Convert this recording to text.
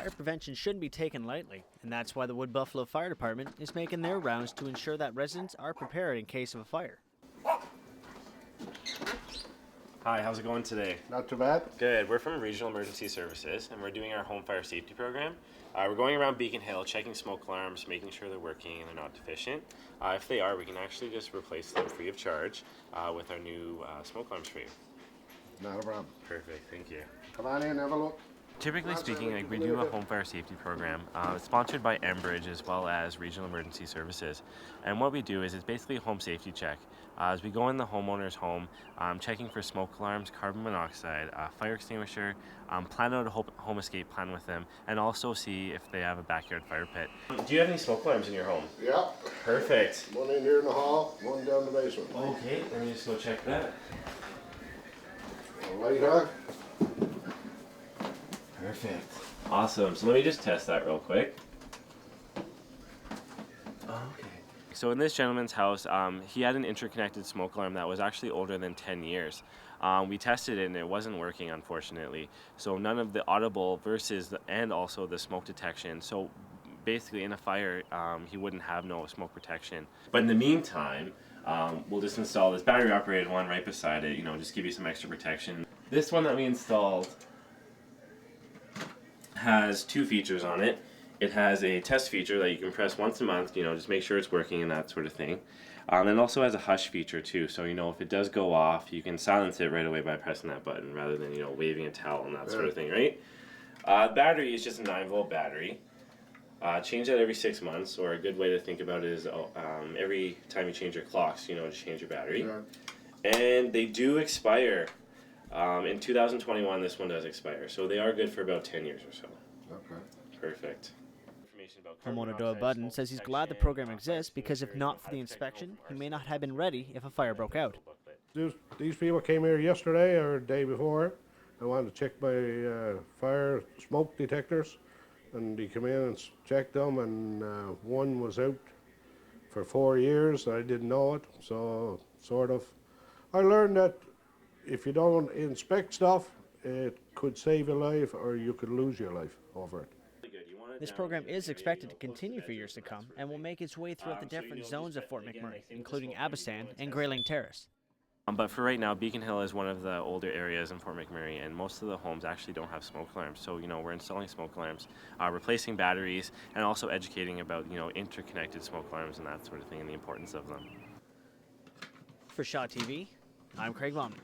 Fire prevention shouldn't be taken lightly, and that's why the Wood Buffalo Fire Department is making their rounds to ensure that residents are prepared in case of a fire. Hi, how's it going today? Not too bad. Good. We're from Regional Emergency Services, and we're doing our home fire safety program. We're going around Beacon Hill, checking smoke alarms, making sure they're working and they're not deficient. If they are, we can actually just replace them free of charge with our new smoke alarms for you. Not a problem. Perfect. Thank you. Come on in, have a look. Typically speaking, we do a home fire safety program. It's sponsored by Enbridge as well as Regional Emergency Services. And what we do is it's basically a home safety check. As we go in the homeowner's home, checking for smoke alarms, carbon monoxide, fire extinguisher, plan out a home escape plan with them, and also see if they have a backyard fire pit. Do you have any smoke alarms in your home? Yeah. Perfect. One in here in the hall, one down the basement. Okay, let me just go check that. Light on. Perfect. Awesome. So let me just test that real quick. Okay. So in this gentleman's house, he had an interconnected smoke alarm that was actually older than 10 years. We tested it and it wasn't working, unfortunately. So none of the audible and also the smoke detection. So basically in a fire, he wouldn't have no smoke protection. But in the meantime, we'll just install this battery operated one right beside it, just give you some extra protection. This one that we installed has two features on it. It has a test feature that you can press once a month, just make sure it's working and that sort of thing. And also has a hush feature too, so if it does go off, you can silence it right away by pressing that button rather than waving a towel and that sort of thing, right? Battery is just a 9-volt battery. Change that every 6 months, or a good way to think about it is every time you change your clocks, just change your battery. Yeah. And they do expire. In 2021, this one does expire, so they are good for about 10 years or so. Okay. Perfect. Homeowner Doyle Budden says he's glad the program exists because if not for the inspection, he may not have been ready if a fire broke out. These people came here yesterday or the day before. I wanted to check my fire smoke detectors, and they came in and checked them, and one was out for 4 years. I didn't know it, so I learned that if you don't inspect stuff, it could save your life or you could lose your life over it. This program is expected to continue for years to come and will make its way throughout the different zones of Fort McMurray, including Abastan and Grayling Terrace. But for right now, Beacon Hill is one of the older areas in Fort McMurray, and most of the homes actually don't have smoke alarms. So, we're installing smoke alarms, replacing batteries, and also educating about, interconnected smoke alarms and that sort of thing and the importance of them. For Shaw TV, I'm Craig Bauman.